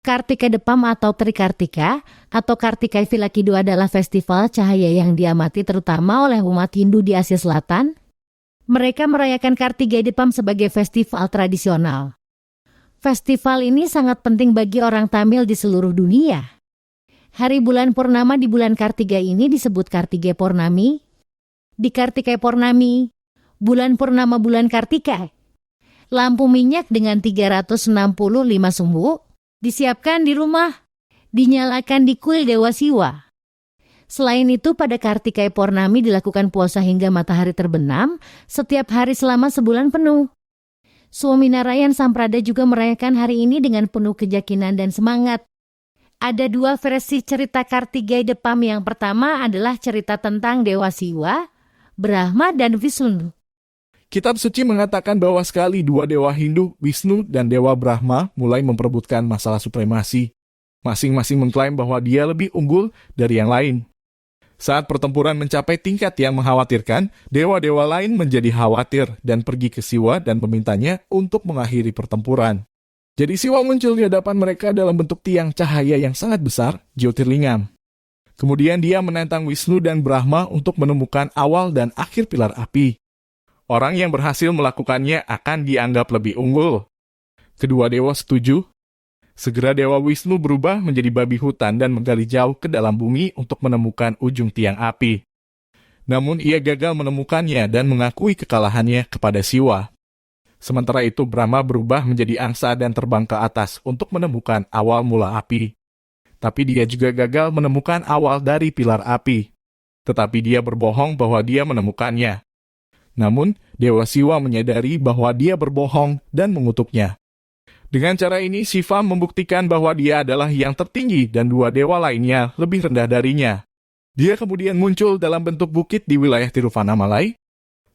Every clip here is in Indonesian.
Kartika Depam atau Trikartika atau Kartikai Vilakidu adalah festival cahaya yang diamati terutama oleh umat Hindu di Asia Selatan. Mereka merayakan Kartikai Depam sebagai festival tradisional. Festival ini sangat penting bagi orang Tamil di seluruh dunia. Hari bulan purnama di bulan Kartiga ini disebut Kartigai Purnami. Di Kartikai Purnami, bulan purnama bulan Kartika, lampu minyak dengan 365 sumbu disiapkan di rumah, dinyalakan di kuil Dewa Siwa. Selain itu, pada Kartikai Purnami dilakukan puasa hingga matahari terbenam setiap hari selama sebulan penuh. Swaminarayan Samprada juga merayakan hari ini dengan penuh keyakinan dan semangat. Ada dua versi cerita Kartigai Depam. Yang pertama adalah cerita tentang Dewa Siwa, Brahma, dan Wisnu. Kitab suci mengatakan bahwa sekali dua dewa Hindu, Wisnu dan Dewa Brahma, mulai memperebutkan masalah supremasi. Masing-masing mengklaim bahwa dia lebih unggul dari yang lain. Saat pertempuran mencapai tingkat yang mengkhawatirkan, dewa-dewa lain menjadi khawatir dan pergi ke Siwa dan memintanya untuk mengakhiri pertempuran. Jadi Siwa muncul di hadapan mereka dalam bentuk tiang cahaya yang sangat besar, Jyotirlingam. Kemudian dia menantang Wisnu dan Brahma untuk menemukan awal dan akhir pilar api. Orang yang berhasil melakukannya akan dianggap lebih unggul. Kedua dewa setuju. Segera Dewa Wisnu berubah menjadi babi hutan dan menggali jauh ke dalam bumi untuk menemukan ujung tiang api. Namun ia gagal menemukannya dan mengakui kekalahannya kepada Siwa. Sementara itu Brahma berubah menjadi angsa dan terbang ke atas untuk menemukan awal mula api. Tapi dia juga gagal menemukan awal dari pilar api. Tetapi dia berbohong bahwa dia menemukannya. Namun, Dewa Siwa menyadari bahwa dia berbohong dan mengutuknya. Dengan cara ini, Siva membuktikan bahwa dia adalah yang tertinggi dan dua dewa lainnya lebih rendah darinya. Dia kemudian muncul dalam bentuk bukit di wilayah Tiruvannamalai.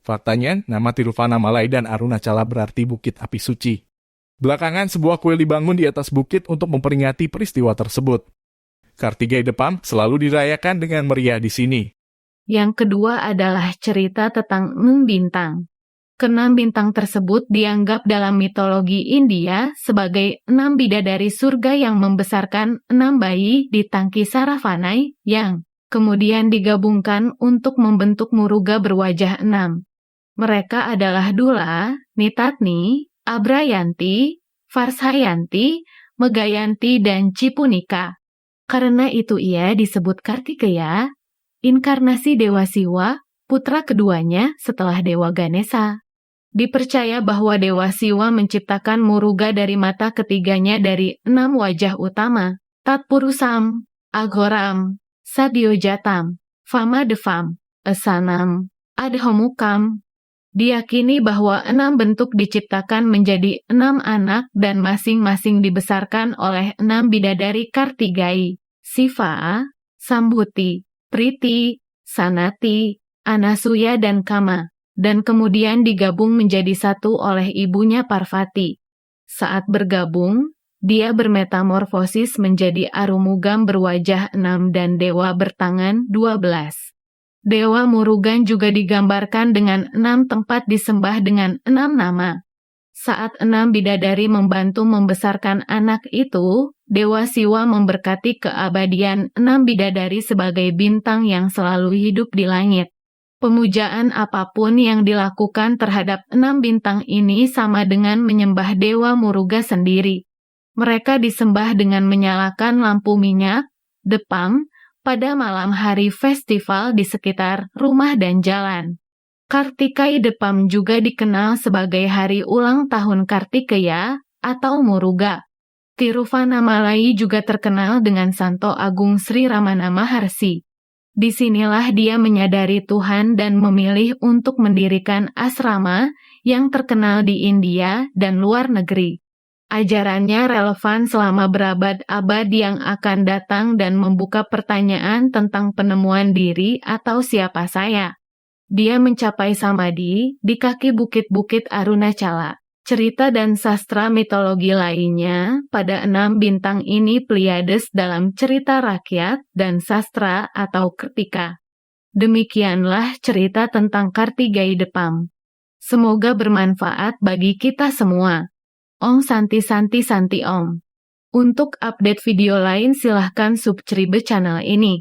Faktanya, nama Tiruvannamalai dan Arunachala berarti bukit api suci. Belakangan, sebuah kuil dibangun di atas bukit untuk memperingati peristiwa tersebut. Kartigai Depam selalu dirayakan dengan meriah di sini. Yang kedua adalah cerita tentang 6 bintang. Keenam bintang tersebut dianggap dalam mitologi India sebagai 6 bidadari surga yang membesarkan 6 bayi di tangki Saravanai yang kemudian digabungkan untuk membentuk muruga berwajah 6. Mereka adalah Dula, Nitatni, Abrayanti, Varshayanti, Megayanti, dan Cipunika. Karena itu ia disebut Kartikeya, inkarnasi Dewa Siwa, putra keduanya setelah Dewa Ganesha. Dipercaya bahwa Dewa Siwa menciptakan muruga dari mata ketiganya dari 6 wajah utama, Tatpurusam, Aghoram, Sadyojatam, Vamadevam, Asanam, Adhomukam. Diyakini bahwa 6 bentuk diciptakan menjadi 6 anak dan masing-masing dibesarkan oleh 6 bidadari Kartigai, Siva, Sambhuti, Priti, Sanati, Anasuya, dan Kama, dan kemudian digabung menjadi satu oleh ibunya Parvati. Saat bergabung, dia bermetamorfosis menjadi Arumugam berwajah 6 dan Dewa bertangan 12. Dewa Murugan juga digambarkan dengan 6 tempat disembah dengan 6 nama. Saat 6 bidadari membantu membesarkan anak itu, Dewa Siwa memberkati keabadian 6 bidadari sebagai bintang yang selalu hidup di langit. Pemujaan apapun yang dilakukan terhadap 6 bintang ini sama dengan menyembah Dewa Muruga sendiri. Mereka disembah dengan menyalakan lampu minyak, depam, pada malam hari festival di sekitar rumah dan jalan. Kartikai Depam juga dikenal sebagai hari ulang tahun Kartikeya atau Muruga. Tiruvannamalai juga terkenal dengan Santo Agung Sri Ramana Maharsi. Disinilah dia menyadari Tuhan dan memilih untuk mendirikan asrama yang terkenal di India dan luar negeri. Ajarannya relevan selama berabad-abad yang akan datang dan membuka pertanyaan tentang penemuan diri atau siapa saya. Dia mencapai samadhi di kaki bukit-bukit Arunachala. Cerita dan sastra mitologi lainnya pada 6 bintang ini Pleiades dalam cerita rakyat dan sastra atau Kritika. Demikianlah cerita tentang Kartigai Depam. Semoga bermanfaat bagi kita semua. Om Santi Santi Santi Om. Untuk update video lain silahkan subscribe channel ini.